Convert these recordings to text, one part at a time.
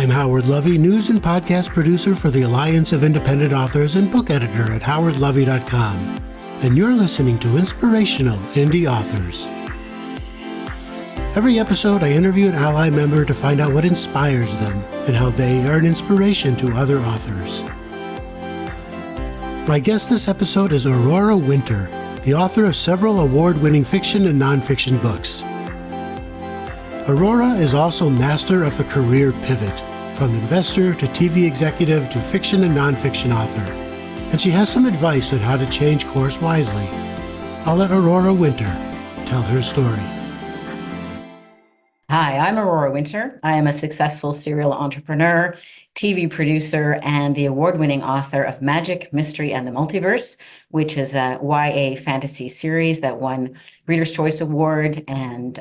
I'm Howard Lovy, news and podcast producer for the Alliance of Independent Authors and book editor at howardlovy.com. And you're listening to Inspirational Indie Authors. Every episode, I interview an ALLi member to find out what inspires them and how they are an inspiration to other authors. My guest this episode is Aurora Winter, the author of several award-winning fiction and nonfiction books. Aurora is also master of the career pivot, from investor to TV executive to fiction and nonfiction author, and she has some advice on how to change course wisely. I'll let Aurora Winter tell her story. Hi, I'm Aurora Winter. I am a successful serial entrepreneur, TV producer, and the award-winning author of Magic, Mystery, and the Multiverse, which is a YA fantasy series that won Reader's Choice Award and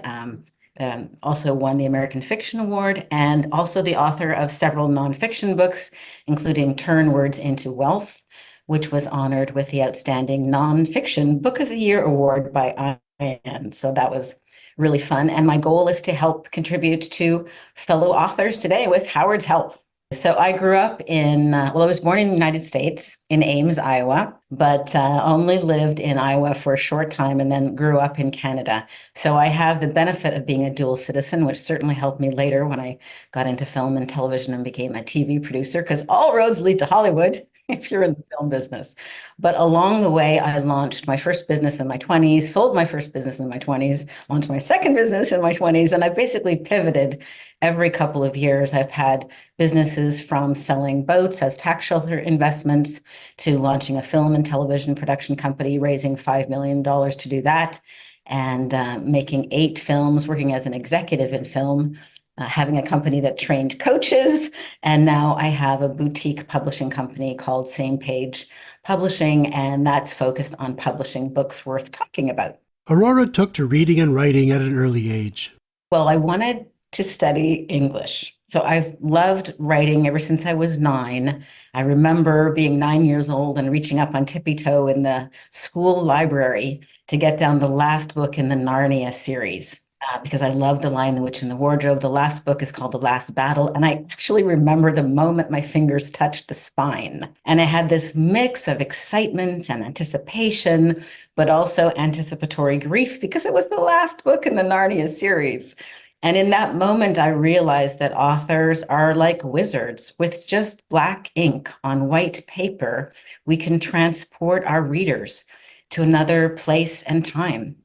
also won the American Fiction Award, and also the author of several nonfiction books, including Turn Words into Wealth, which was honored with the Outstanding Nonfiction Book of the Year Award by IAN. So that was really fun. And my goal is to help contribute to fellow authors today with Howard's help. So I grew up I was born in the United States, in Ames, Iowa, but only lived in Iowa for a short time and then grew up in Canada. So I have the benefit of being a dual citizen, which certainly helped me later when I got into film and television and became a TV producer, because all roads lead to Hollywood if you're in the film business. But along the way, I launched my first business in my 20s, sold my first business in my 20s, launched my second business in my 20s, and I basically pivoted every couple of years. I've had businesses from selling boats as tax shelter investments to launching a film and television production company, raising $5 million to do that, and making 8 films, working as an executive in film, having a company that trained coaches, and now I have a boutique publishing company called Same Page Publishing, and that's focused on publishing books worth talking about. Aurora took to reading and writing at an early age. Well, I wanted to study English. So I've loved writing ever since I was 9. I remember being 9 years old and reaching up on tippy toe in the school library to get down the last book in the Narnia series. Because I loved The Lion, the Witch, and the Wardrobe. The last book is called The Last Battle. And I actually remember the moment my fingers touched the spine. And I had this mix of excitement and anticipation, but also anticipatory grief because it was the last book in the Narnia series. And in that moment, I realized that authors are like wizards. With just black ink on white paper, we can transport our readers to another place and time.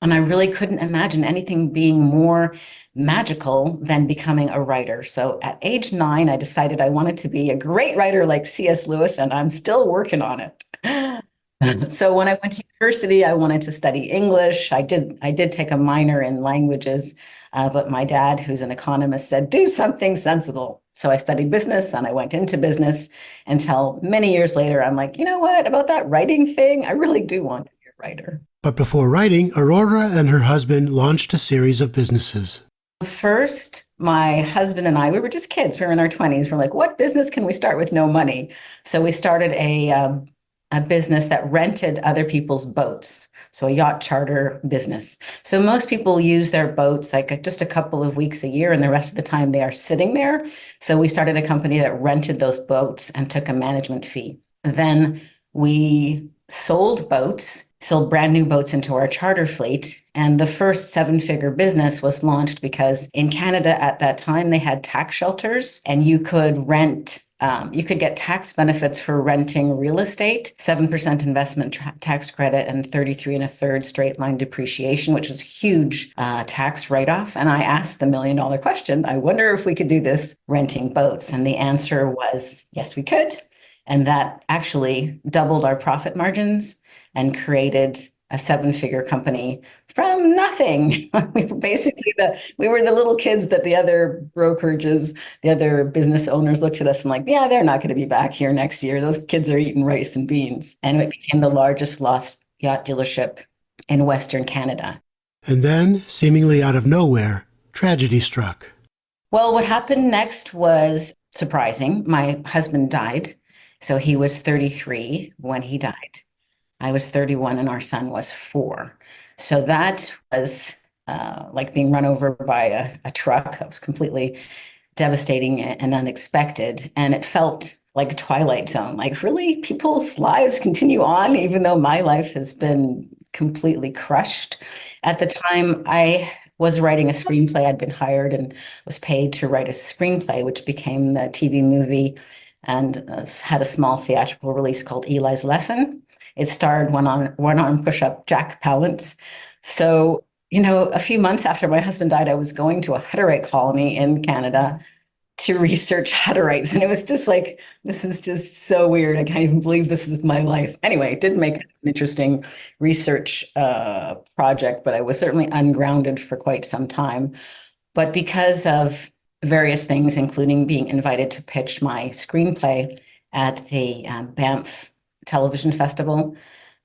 And I really couldn't imagine anything being more magical than becoming a writer. So at age 9, I decided I wanted to be a great writer like C.S. Lewis, and I'm still working on it. So when I went to university, I wanted to study English. I did take a minor in languages, but my dad, who's an economist, said, do something sensible. So I studied business and I went into business until many years later, I'm like, you know what, about that writing thing, I really do want to be a writer. But before writing, Aurora and her husband launched a series of businesses. First, my husband and I, we were just kids. We were in our 20s. We're like, what business can we start with no money? So we started a business that rented other people's boats. So a yacht charter business. So most people use their boats like just a couple of weeks a year, and the rest of the time they are sitting there. So we started a company that rented those boats and took a management fee. Then we sold brand new boats into our charter fleet. And the first 7-figure business was launched because in Canada at that time, they had tax shelters and you could get tax benefits for renting real estate, 7% investment tax credit and 33 1/3 straight line depreciation, which was a huge tax write-off. And I asked the $1 million question, I wonder if we could do this renting boats. And the answer was, yes, we could. And that actually doubled our profit margins and created a 7-figure company from nothing. We were the little kids that the other brokerages, the other business owners looked at us and like, yeah, they're not going to be back here next year. Those kids are eating rice and beans. And it became the largest lost yacht dealership in Western Canada. And then, seemingly out of nowhere, tragedy struck. Well, what happened next was surprising. My husband died. So he was 33 when he died. I was 31 and our son was 4. So that was like being run over by a truck. That was completely devastating and unexpected. And it felt like a Twilight Zone. Like, really, people's lives continue on, even though my life has been completely crushed. At the time, I was writing a screenplay. I'd been hired and was paid to write a screenplay, which became the TV movie and had a small theatrical release called Eli's Lesson. It starred one arm push-up Jack Palance. So, a few months after my husband died, I was going to a Hutterite colony in Canada to research Hutterites. And it was just like, this is just so weird. I can't even believe this is my life. Anyway, it did make an interesting research project, but I was certainly ungrounded for quite some time. But because of various things, including being invited to pitch my screenplay at the Banff Television Festival,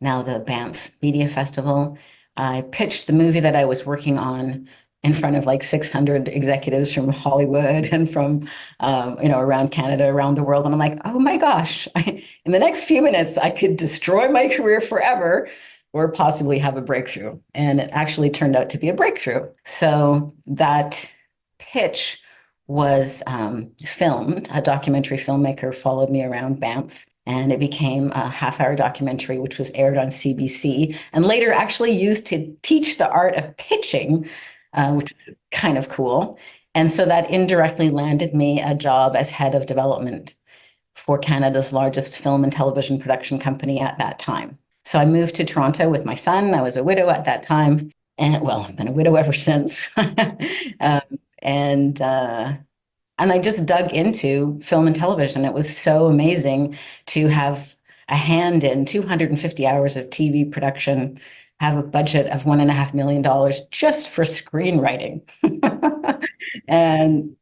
now the Banff Media Festival, I pitched the movie that I was working on in front of like 600 executives from Hollywood and from, around Canada, around the world. And I'm like, oh my gosh, in the next few minutes, I could destroy my career forever or possibly have a breakthrough. And it actually turned out to be a breakthrough. So that pitch was filmed. A documentary filmmaker followed me around Banff, and it became a half-hour documentary, which was aired on CBC and later actually used to teach the art of pitching, which was kind of cool. And so that indirectly landed me a job as head of development for Canada's largest film and television production company at that time. So I moved to Toronto with my son. I was a widow at that time. And well, I've been a widow ever since. And I just dug into film and television. It was so amazing to have a hand in 250 hours of TV production, have a budget of $1.5 million just for screenwriting. And,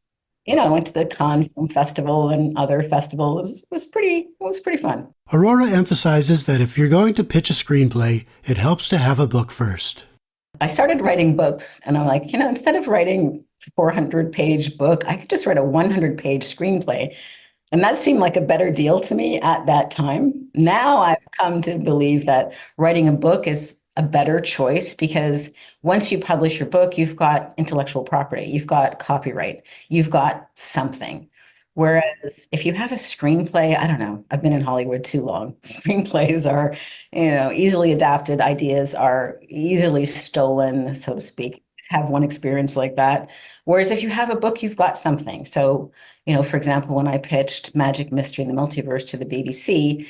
I went to the Cannes Film Festival and other festivals. It was pretty fun. Aurora emphasizes that if you're going to pitch a screenplay, it helps to have a book first. I started writing books, and I'm like, instead of writing a 400-page book, I could just write a 100-page screenplay. And that seemed like a better deal to me at that time. Now I've come to believe that writing a book is a better choice, because once you publish your book, you've got intellectual property, you've got copyright, you've got something. Whereas if you have a screenplay, I don't know, I've been in Hollywood too long. Screenplays are, easily adapted, ideas are easily stolen, so to speak. Have one experience like that. Whereas if you have a book, you've got something. So, for example, when I pitched Magic, Mystery, and the Multiverse to the BBC,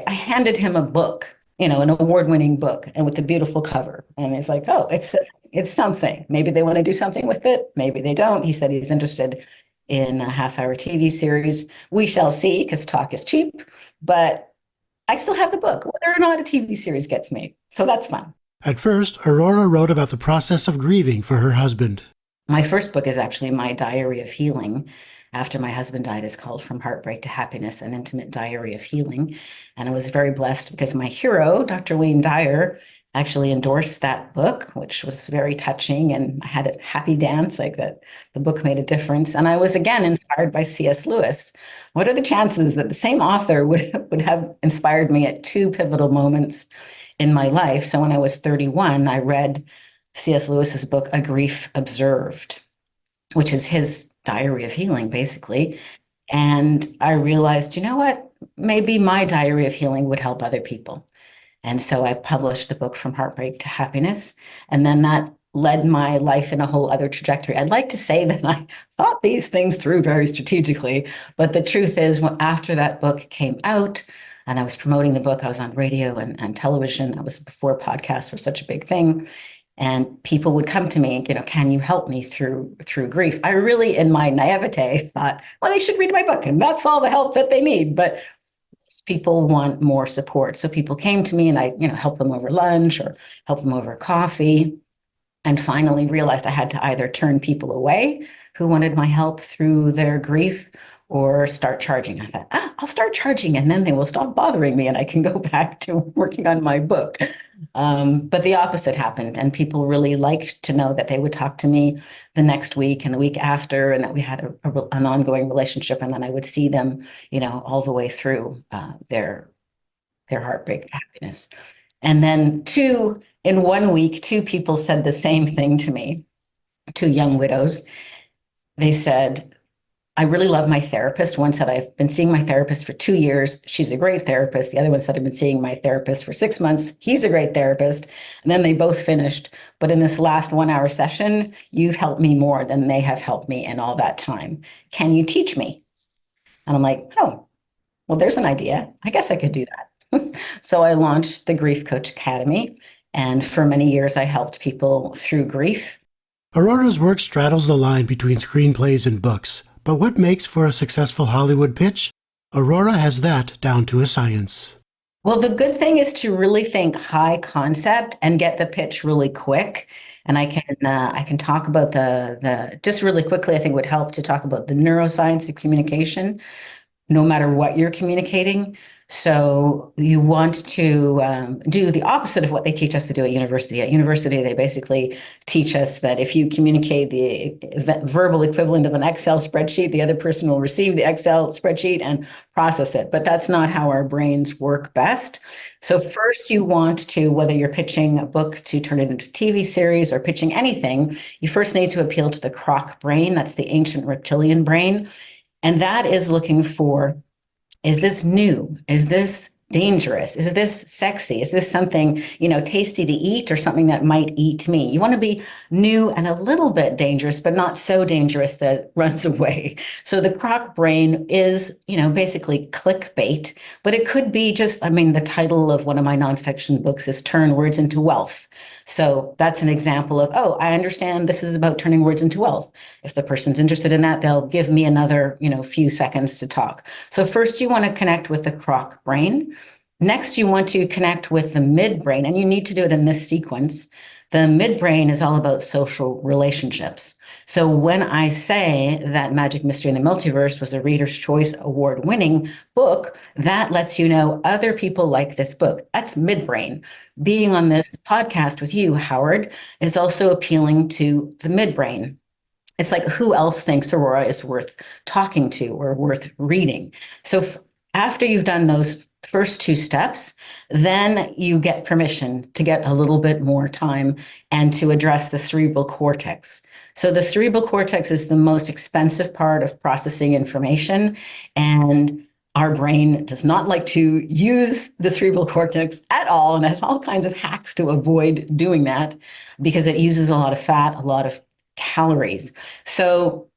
I handed him a book, an award-winning book, and with a beautiful cover. And it's like, oh, it's something. Maybe they want to do something with it. Maybe they don't. He said he's interested in a half-hour TV series. We shall see, because talk is cheap. But I still have the book, whether or not a TV series gets made. So that's fun. At first, Aurora wrote about the process of grieving for her husband. My first book is actually my diary of healing. After my husband died, is called From Heartbreak to Happiness, an intimate diary of healing. And I was very blessed because my hero, Dr. Wayne Dyer, actually endorsed that book, which was very touching. And I had a happy dance, like that the book made a difference. And I was again inspired by C.S. Lewis. What are the chances that the same author would have inspired me at two pivotal moments in my life? So when I was 31, I read C.S. Lewis's book, A Grief Observed, which is his diary of healing, basically. And I realized, what? Maybe my diary of healing would help other people. And so I published the book From Heartbreak to Happiness. And then that led my life in a whole other trajectory. I'd like to say that I thought these things through very strategically, but the truth is, after that book came out and I was promoting the book, I was on radio and television. That was before podcasts were such a big thing. And people would come to me, can you help me through grief? I really, in my naivete, thought, well, they should read my book and that's all the help that they need. But people want more support. So people came to me and I, help them over lunch or help them over coffee, and finally realized I had to either turn people away who wanted my help through their grief or start charging. I thought, I'll start charging and then they will stop bothering me and I can go back to working on my book. But the opposite happened, and people really liked to know that they would talk to me the next week and the week after, and that we had an ongoing relationship, and then I would see them, all the way through their heartbreak to happiness. And then in 1 week, two people said the same thing to me, two young widows. They said, I really love my therapist. One said, I've been seeing my therapist for 2 years. She's a great therapist. The other one said, I've been seeing my therapist for 6 months. He's a great therapist. And then they both finished. But in this last 1 hour session, you've helped me more than they have helped me in all that time. Can you teach me? And I'm like, oh, well, there's an idea. I guess I could do that. So I launched the Grief Coach Academy. And for many years, I helped people through grief. Aurora's work straddles the line between screenplays and books, but what makes for a successful Hollywood pitch? Aurora has that down to a science. Well, the good thing is to really think high concept and get the pitch really quick. And I can talk about the just really quickly. I think would help to talk about the neuroscience of communication, no matter what you're communicating. So you want to do the opposite of what they teach us to do at university. At university, they basically teach us that if you communicate the verbal equivalent of an Excel spreadsheet, the other person will receive the Excel spreadsheet and process it. But that's not how our brains work best. So first you want to, whether you're pitching a book to turn it into a TV series or pitching anything, you first need to appeal to the croc brain. That's the ancient reptilian brain. And that is looking for, is this new? Is this dangerous? Is this sexy? Is this something, tasty to eat or something that might eat me? You want to be new and a little bit dangerous, but not so dangerous that it runs away. So the croc brain is, basically clickbait, but it could be just, the title of one of my nonfiction books is Turn Words into Wealth. So that's an example of, oh, I understand this is about turning words into wealth. If the person's interested in that, they'll give me another, few seconds to talk. So first you want to connect with the croc brain. Next, you want to connect with the midbrain, and you need to do it in this sequence. The midbrain is all about social relationships. So when I say that Magic, Mystery, and the Multiverse was a Reader's Choice Award-winning book, that lets you know other people like this book. That's midbrain. Being on this podcast with you, Howard, is also appealing to the midbrain. It's like, who else thinks Aurora is worth talking to or worth reading? So after you've done those first two steps, then you get permission to get a little bit more time and to address the cerebral cortex. So the cerebral cortex is the most expensive part of processing information, and our brain does not like to use the cerebral cortex at all, and has all kinds of hacks to avoid doing that because it uses a lot of fat, a lot of calories. So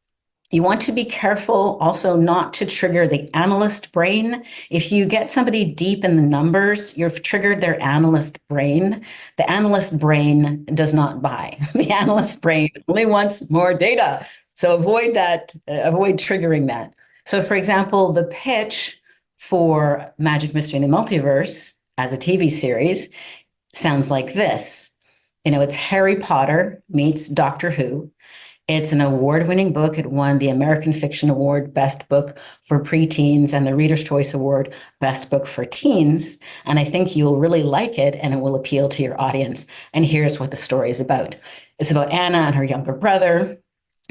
you want to be careful also not to trigger the analyst brain. If you get somebody deep in the numbers, you've triggered their analyst brain. The analyst brain does not buy. The analyst brain only wants more data. So avoid that, avoid triggering that. So for example, the pitch for Magic, Mystery, and the Multiverse as a TV series sounds like this. It's Harry Potter meets Doctor Who. It's an award-winning book. It won the American Fiction Award Best Book for Preteens and the Reader's Choice Award Best Book for Teens. And I think you'll really like it and it will appeal to your audience. And here's what the story is about. It's about Anna and her younger brother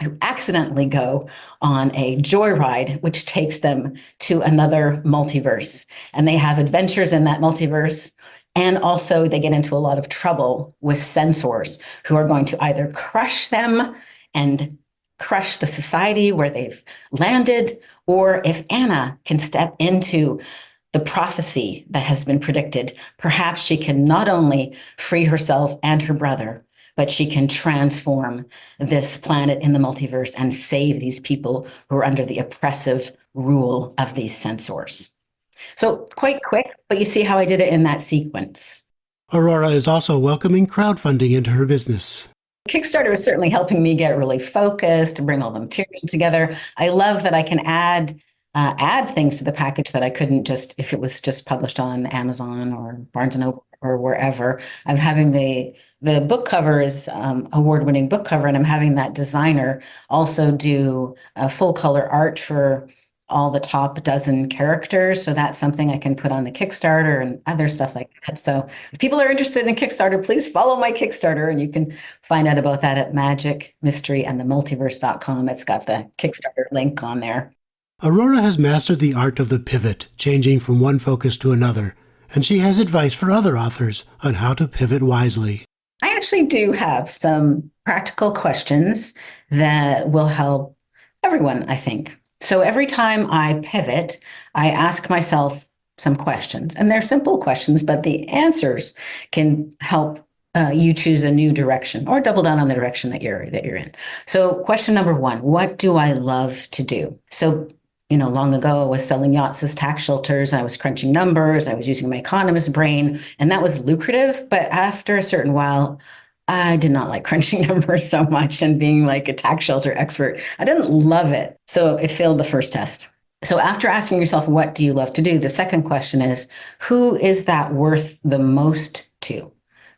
who accidentally go on a joyride, which takes them to another multiverse. And they have adventures in that multiverse. And also they get into a lot of trouble with censors who are going to either crush them and crush the society where they've landed, or if Anna can step into the prophecy that has been predicted, perhaps she can not only free herself and her brother, but she can transform this planet in the multiverse and save these people who are under the oppressive rule of these censors. So quite quick, but you see how I did it in that sequence. Aurora is also welcoming crowdfunding into her business. Kickstarter is certainly helping me get really focused to bring all the material together. I love that I can add things to the package that I couldn't just if it was just published on Amazon or Barnes and Noble or wherever. I'm having the book cover is award-winning book cover, and I'm having that designer also do full color art for all the top dozen characters. So that's something I can put on the Kickstarter and other stuff like that. So if people are interested in Kickstarter, please follow my Kickstarter, and you can find out about that at magicmysteryandthemultiverse.com. It's got the Kickstarter link on there. Aurora has mastered the art of the pivot, changing from one focus to another, and she has advice for other authors on how to pivot wisely. I actually do have some practical questions that will help everyone, I think. So every time I pivot, I ask myself some questions, and they're simple questions, but the answers can help you choose a new direction or double down on the direction that you're in. So question number one, what do I love to do? So long ago, I was selling yachts as tax shelters. I was crunching numbers. I was using my economist brain, and that was lucrative. But after a certain while, I did not like crunching numbers so much and being like a tax shelter expert. I didn't love it. So it failed the first test. So after asking yourself, what do you love to do? The second question is, who is that worth the most to?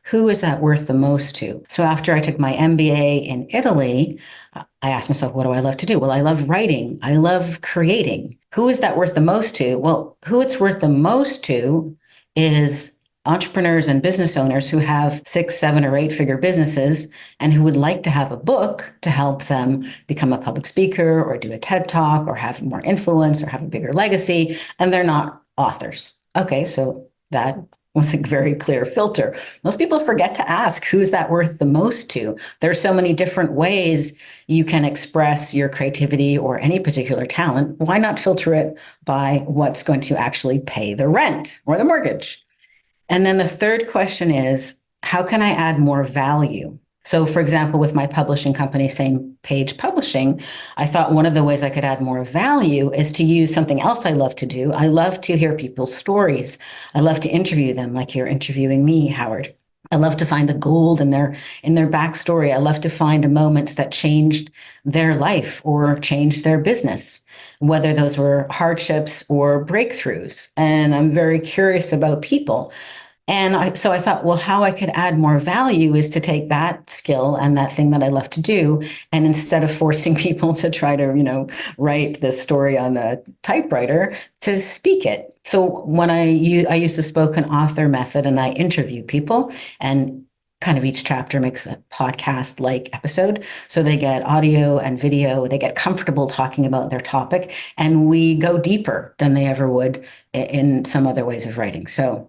Who is that worth the most to? So after I took my MBA in Italy, I asked myself, what do I love to do? Well, I love writing. I love creating. Who is that worth the most to? Well, who it's worth the most to is entrepreneurs and business owners who have 6, 7, or 8-figure businesses and who would like to have a book to help them become a public speaker or do a TED Talk or have more influence or have a bigger legacy, and they're not authors. Okay, so that was a very clear filter. Most people forget to ask, who's that worth the most to? There are so many different ways you can express your creativity or any particular talent. Why not filter it by what's going to actually pay the rent or the mortgage? And then the third question is, how can I add more value? So for example, with my publishing company, Same Page Publishing, I thought one of the ways I could add more value is to use something else I love to do. I love to hear people's stories. I love to interview them like you're interviewing me, Howard. I love to find the gold in their backstory. I love to find the moments that changed their life or changed their business, whether those were hardships or breakthroughs. And I'm very curious about people. And so I thought, well, how I could add more value is to take that skill and that thing that I love to do. And instead of forcing people to try to, write the story on the typewriter, to speak it. So when I use the spoken author method and I interview people, and kind of each chapter makes a podcast-like episode. So they get audio and video, they get comfortable talking about their topic, and we go deeper than they ever would in some other ways of writing. So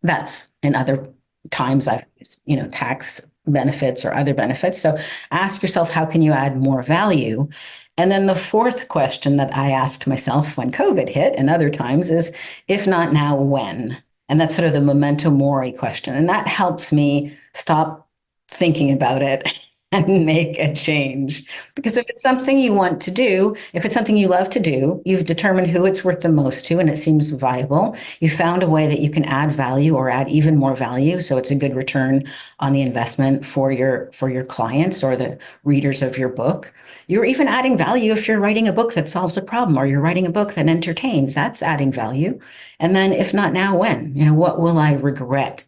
that's in other times I've used, tax benefits or other benefits. So ask yourself, how can you add more value? And then the fourth question that I asked myself when COVID hit and other times is, if not now, when? And that's sort of the memento mori question. And that helps me stop thinking about it and make a change. Because if it's something you want to do, if it's something you love to do, you've determined who it's worth the most to, and it seems viable. You found a way that you can add value or add even more value. So it's a good return on the investment for your clients or the readers of your book. You're even adding value if you're writing a book that solves a problem, or you're writing a book that entertains. That's adding value. And then if not now, when? What will I regret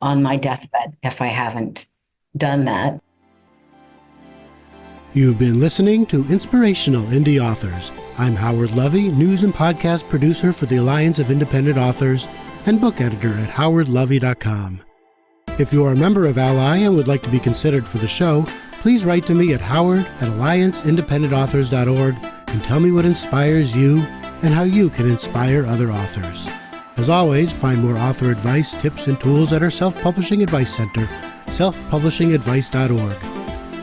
on my deathbed if I haven't done that? You've been listening to Inspirational Indie Authors. I'm Howard Lovy, news and podcast producer for the Alliance of Independent Authors and book editor at howardlovy.com. If you are a member of ALLi and would like to be considered for the show, please write to me at howard@allianceindependentauthors.org and tell me what inspires you and how you can inspire other authors. As always, find more author advice, tips, and tools at our Self-Publishing Advice Center, selfpublishingadvice.org.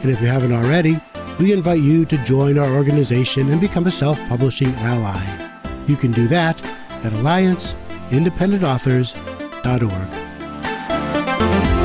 And if you haven't already, we invite you to join our organization and become a self-publishing ally. You can do that at allianceindependentauthors.org.